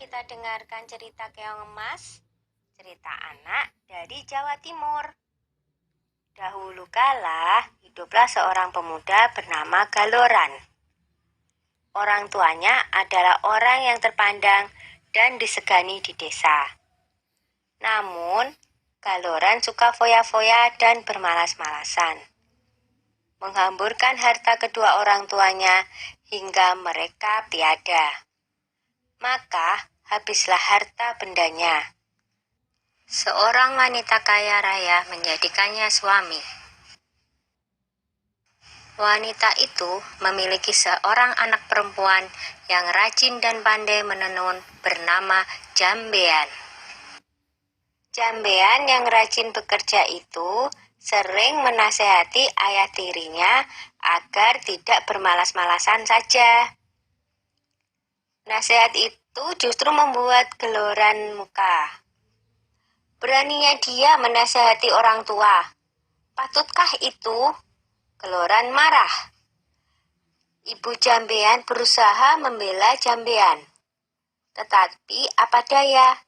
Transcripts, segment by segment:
kita dengarkan cerita Keong Emas, cerita anak dari Jawa Timur. Dahulu kala, hiduplah seorang pemuda bernama Galoran. Orang tuanya adalah orang yang terpandang dan disegani di desa. Namun, Galoran suka foya-foya dan bermalas-malasan, menghamburkan harta kedua orang tuanya hingga mereka tiada. Maka habislah harta bendanya. Seorang wanita kaya raya menjadikannya suami. Wanita itu memiliki seorang anak perempuan yang rajin dan pandai menenun bernama Jambean. Jambean yang rajin bekerja itu sering menasehati ayah tirinya agar tidak bermalas-malasan saja. Nasihat itu justru membuat Galoran muka. Beraninya dia menasehati orang tua. Patutkah itu? Galoran marah. Ibu Jambean berusaha membela Jambean. Tetapi apa daya?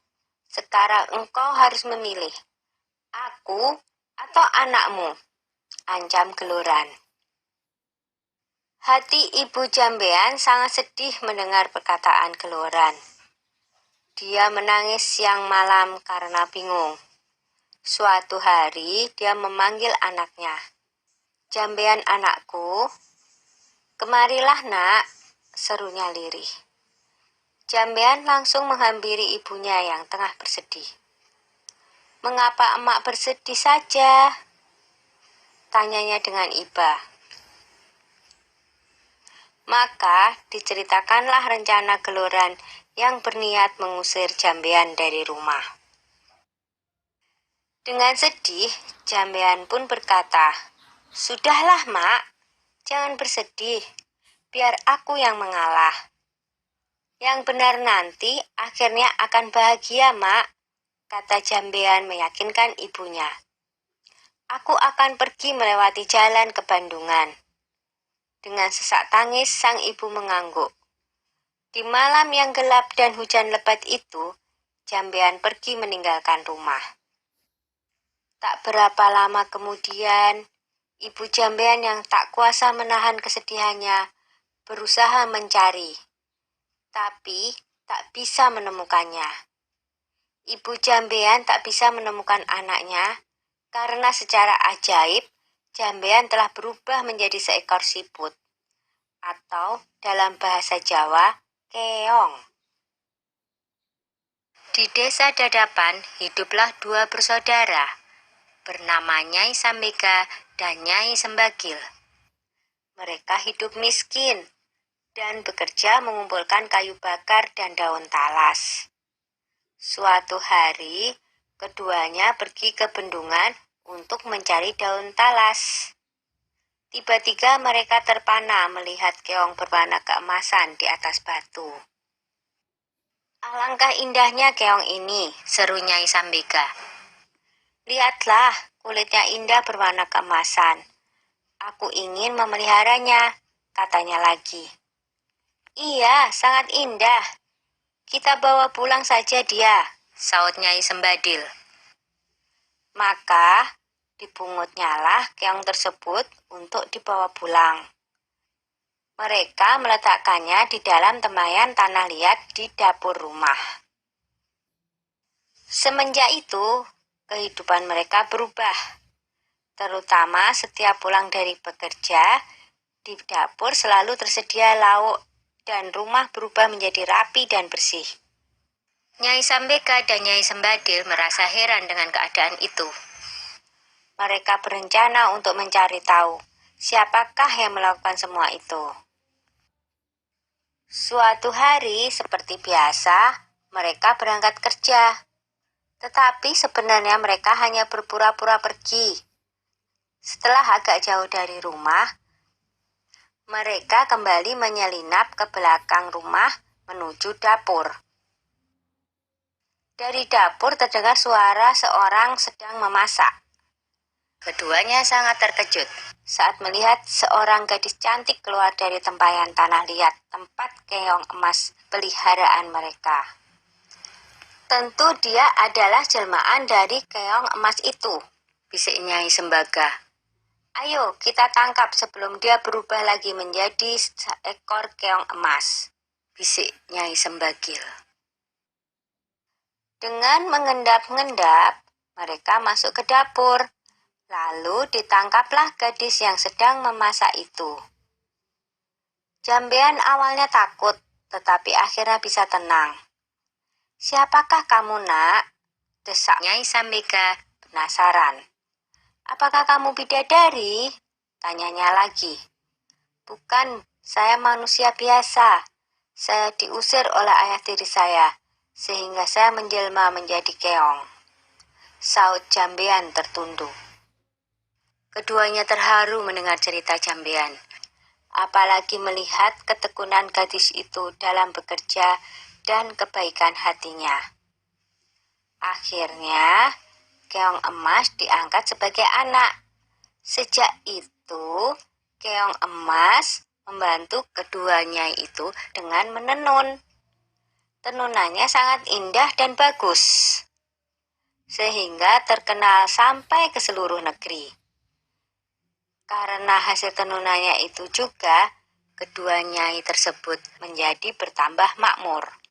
Sekarang engkau harus memilih. Aku atau anakmu? Ancam Galoran. Hati ibu Jambean sangat sedih mendengar perkataan Galoran. Dia menangis siang malam karena bingung. Suatu hari dia memanggil anaknya. Jambean anakku, kemarilah nak, serunya lirih. Jambean langsung menghampiri ibunya yang tengah bersedih. Mengapa emak bersedih saja? Tanyanya dengan iba. Maka diceritakanlah rencana Galoran yang berniat mengusir Jambean dari rumah. Dengan sedih, Jambean pun berkata, "Sudahlah, Mak, jangan bersedih, biar aku yang mengalah. Yang benar nanti akhirnya akan bahagia, Mak," kata Jambean meyakinkan ibunya. "Aku akan pergi melewati jalan ke Bandungan." Dengan sesak tangis sang ibu mengangguk. Di malam yang gelap dan hujan lebat itu, Jambean pergi meninggalkan rumah. Tak berapa lama kemudian, ibu Jambean yang tak kuasa menahan kesedihannya berusaha mencari, tapi tak bisa menemukannya. Ibu Jambean tak bisa menemukan anaknya karena secara ajaib Jambean telah berubah menjadi seekor siput, atau dalam bahasa Jawa, keong. Di desa Dadapan hiduplah dua bersaudara, bernama Nyai Sambega dan Nyai Sembagil. Mereka hidup miskin dan bekerja mengumpulkan kayu bakar dan daun talas. Suatu hari, keduanya pergi ke bendungan untuk mencari daun talas. Tiba-tiba mereka terpana melihat keong berwarna keemasan di atas batu. "Alangkah indahnya keong ini," seru Nyai Sambega. "Lihatlah, kulitnya indah berwarna keemasan. Aku ingin memeliharanya," katanya lagi. "Iya, sangat indah. Kita bawa pulang saja dia," saut Nyai Sembadil. Maka dipungutnyalah keong tersebut untuk dibawa pulang. Mereka meletakkannya di dalam tempayan tanah liat di dapur rumah. Semenjak itu, kehidupan mereka berubah. Terutama setiap pulang dari bekerja, di dapur selalu tersedia lauk dan rumah berubah menjadi rapi dan bersih. Nyai Sambega dan Nyai Sembadil merasa heran dengan keadaan itu. Mereka berencana untuk mencari tahu siapakah yang melakukan semua itu. Suatu hari, seperti biasa, mereka berangkat kerja. Tetapi sebenarnya mereka hanya berpura-pura pergi. Setelah agak jauh dari rumah, mereka kembali menyelinap ke belakang rumah menuju dapur. Dari dapur terdengar suara seorang sedang memasak. Keduanya sangat terkejut saat melihat seorang gadis cantik keluar dari tempayan tanah liat tempat keong emas peliharaan mereka. Tentu dia adalah jelmaan dari keong emas itu, bisik Nyai Sembaga. Ayo kita tangkap sebelum dia berubah lagi menjadi seekor keong emas, bisik Nyai Sembagil. Dengan mengendap-ngendap, mereka masuk ke dapur. Lalu ditangkaplah gadis yang sedang memasak itu. Jambean awalnya takut, tetapi akhirnya bisa tenang. Siapakah kamu, nak? Desak Nyai Sambega penasaran. Apakah kamu bidadari? Tanyanya lagi. Bukan, saya manusia biasa. Saya diusir oleh ayah tiri saya, sehingga saya menjelma menjadi keong. Saut Jambean tertunduk. Keduanya terharu mendengar cerita Jambean, apalagi melihat ketekunan gadis itu dalam bekerja dan kebaikan hatinya. Akhirnya, keong emas diangkat sebagai anak. Sejak itu, keong emas membantu keduanya itu dengan menenun. Tenunannya sangat indah dan bagus, sehingga terkenal sampai ke seluruh negeri. Karena hasil tenunannya itu juga, kedua nyai tersebut menjadi bertambah makmur.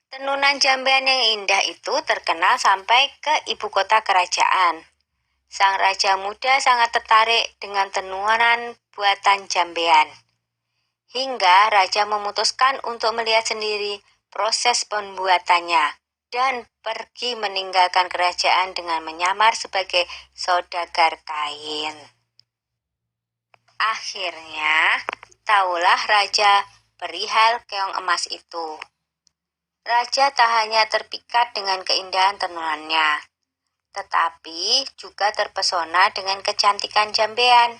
Tenunan Jambean yang indah itu terkenal sampai ke ibu kota kerajaan. Sang raja muda sangat tertarik dengan tenunan buatan Jambean. Hingga raja memutuskan untuk melihat sendiri proses pembuatannya dan pergi meninggalkan kerajaan dengan menyamar sebagai saudagar kain. Akhirnya, tahulah raja perihal keong emas itu. Raja tak hanya terpikat dengan keindahan tenunannya, tetapi juga terpesona dengan kecantikan Jambean.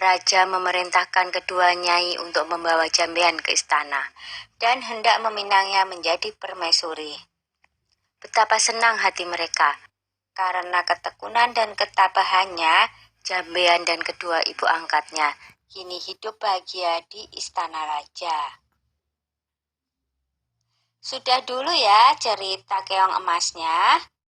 Raja memerintahkan kedua nyai untuk membawa Jambean ke istana dan hendak meminangnya menjadi permaisuri. Betapa senang hati mereka, karena ketekunan dan ketabahannya, Jambean dan kedua ibu angkatnya kini hidup bahagia di istana raja. Sudah dulu ya cerita keong emasnya.